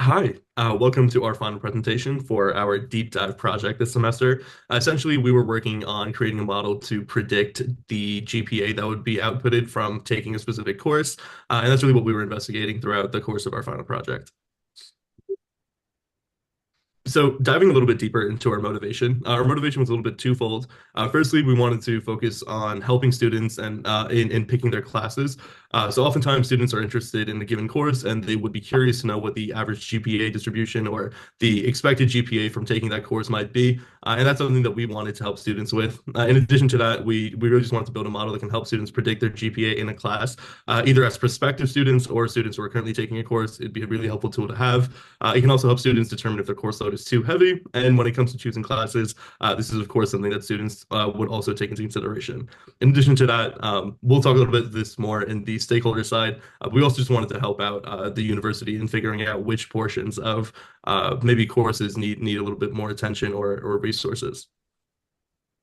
Hi, welcome to our final presentation for our deep dive project this semester. Essentially, we were working on creating a model to predict the GPA that would be outputted from taking a specific course, and that's really what we were investigating throughout the course of our final project. So diving a little bit deeper into our motivation was a little bit twofold. Firstly, we wanted to focus on helping students and in picking their classes. So oftentimes students are interested in a given course and they would be curious to know what the average GPA distribution or the expected GPA from taking that course might be. And that's something that we wanted to help students with. In addition to that, we really just wanted to build a model that can help students predict their GPA in a class, either as prospective students or students who are currently taking a course. It'd be a really helpful tool to have. It can also help students determine if their course load is too heavy. And when it comes to choosing classes, this is, of course, something that students would also take into consideration. In addition to that, we'll talk a little bit of this more in the stakeholder side. We also just wanted to help out the university in figuring out which portions of maybe courses need a little bit more attention or resources.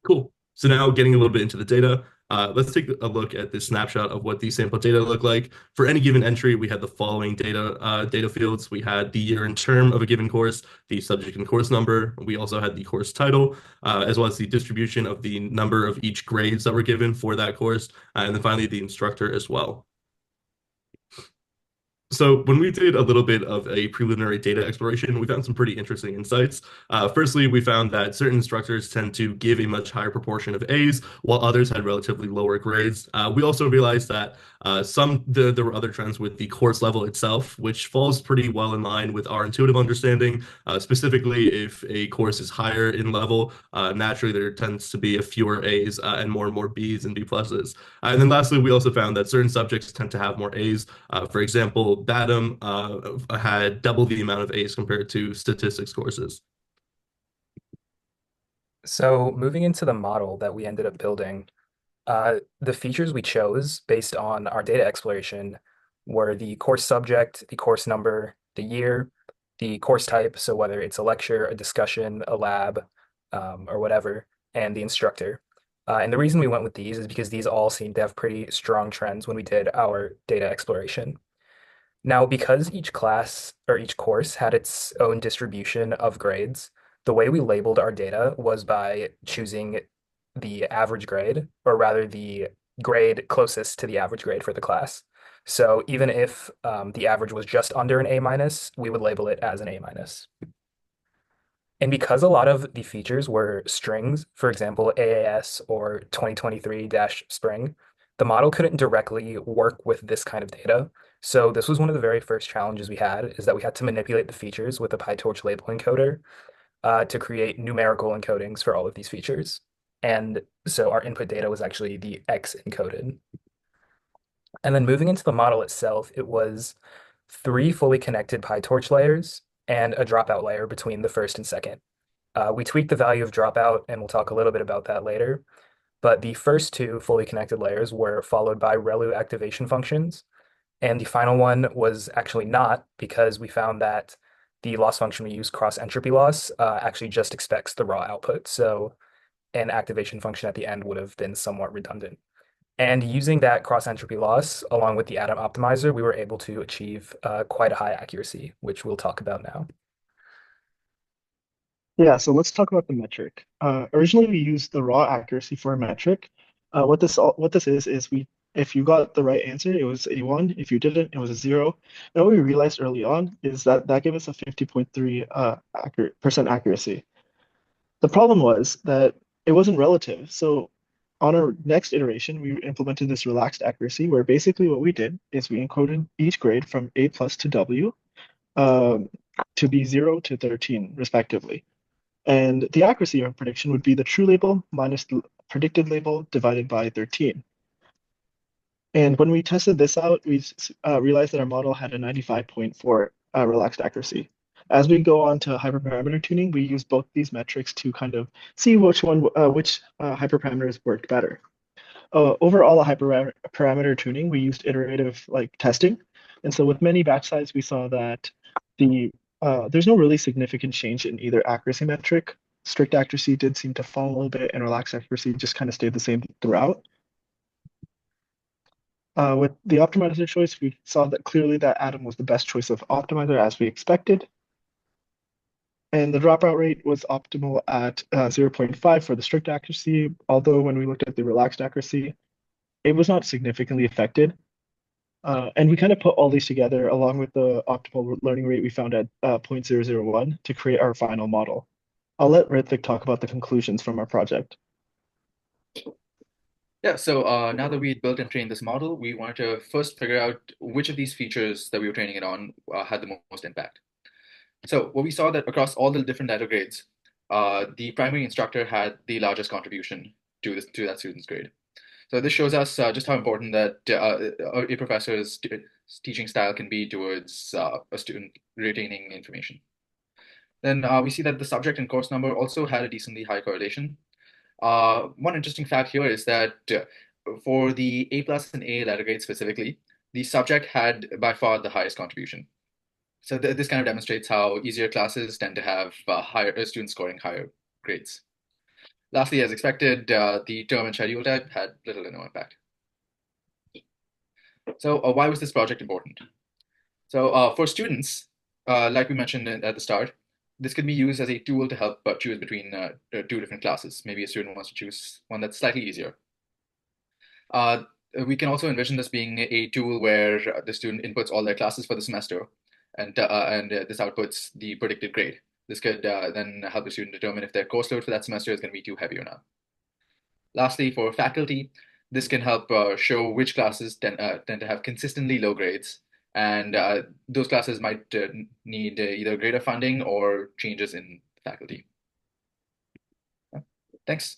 Cool. So now getting a little bit into the data, let's take a look at this snapshot of what these sample data look like. For any given entry, we had the following data fields. We had the year and term of a given course, the subject and course number. We also had the course title, as well as the distribution of the number of each grades that were given for that course, and then finally the instructor as well. So when we did a little bit of a preliminary data exploration, we found some pretty interesting insights. Firstly, we found that certain instructors tend to give a much higher proportion of A's, while others had relatively lower grades. We also realized that there were other trends with the course level itself, which falls pretty well in line with our intuitive understanding. Specifically, if a course is higher in level, naturally there tends to be a fewer A's and more B's and B pluses. And then lastly, we also found that certain subjects tend to have more A's. For example, Batum had double the amount of A's compared to statistics courses. So moving into the model that we ended up building, the features we chose based on our data exploration were the course subject, the course number, the year, the course type, so whether it's a lecture, a discussion, a lab, or whatever, and the instructor. And the reason we went with these is because these all seem to have pretty strong trends when we did our data exploration. Now, because each class or each course had its own distribution of grades, the way we labeled our data was by choosing the average grade, or rather the grade closest to the average grade for the class. So even if the average was just under an A minus, we would label it as an A minus. And because a lot of the features were strings, for example, AAS or 2023-spring, the model couldn't directly work with this kind of data. So this was one of the very first challenges we had, is that we had to manipulate the features with a PyTorch label encoder to create numerical encodings for all of these features. And so our input data was actually the X encoded. And then moving into the model itself, it was three fully connected PyTorch layers and a dropout layer between the first and second. We tweaked the value of dropout, and we'll talk a little bit about that later. But the first two fully connected layers were followed by ReLU activation functions. And the final one was actually not, because we found that the loss function we use, cross entropy loss, actually just expects the raw output. So an activation function at the end would have been somewhat redundant. And using that cross entropy loss along with the atom optimizer, we were able to achieve quite a high accuracy, which we'll talk about now. Yeah, so let's talk about the metric. Originally, we used the raw accuracy for a metric. What this is we if you got the right answer, it was a one. If you didn't, it was a zero. And what we realized early on is that that gave us a 50.3 percent accuracy. The problem was that it wasn't relative. So on our next iteration, we implemented this relaxed accuracy where basically what we did is we encoded each grade from A plus to W um, to be 0 to 13 respectively. And the accuracy of prediction would be the true label minus the predicted label divided by 13. And when we tested this out, we realized that our model had a 95.4 relaxed accuracy. As we go on to hyperparameter tuning, we use both these metrics to kind of see which hyperparameters worked better. Overall, a hyperparameter tuning, we used iterative like testing. And so with many batch size, we saw that there's no really significant change in either accuracy metric. Strict accuracy did seem to fall a little bit, and relaxed accuracy just kind of stayed the same throughout. With the optimizer choice, we saw that clearly that Adam was the best choice of optimizer as we expected. And the dropout rate was optimal at 0.5 for the strict accuracy, although when we looked at the relaxed accuracy, it was not significantly affected. And we kind of put all these together along with the optimal learning rate we found at 0.001 to create our final model. I'll let Ritvik talk about the conclusions from our project. Yeah, so now that we built and trained this model, we wanted to first figure out which of these features that we were training it on had the most impact. So what we saw that across all the different letter grades, the primary instructor had the largest contribution to that student's grade. So this shows us just how important that a professor's teaching style can be towards a student retaining information. Then we see that the subject and course number also had a decently high correlation. One interesting fact here is that for the A plus and A letter grades specifically, the subject had by far the highest contribution. So this kind of demonstrates how easier classes tend to have higher students scoring higher grades. Lastly, as expected, the term and schedule type had little to no impact. So why was this project important? So for students, like we mentioned at the start, this could be used as a tool to help choose between two different classes. Maybe a student wants to choose one that's slightly easier. We can also envision this being a tool where the student inputs all their classes for the semester, and this outputs the predicted grade. This could then help the student determine if their course load for that semester is going to be too heavy or not. Lastly, for faculty, this can help show which classes tend to have consistently low grades, and those classes might need either greater funding or changes in faculty. Thanks.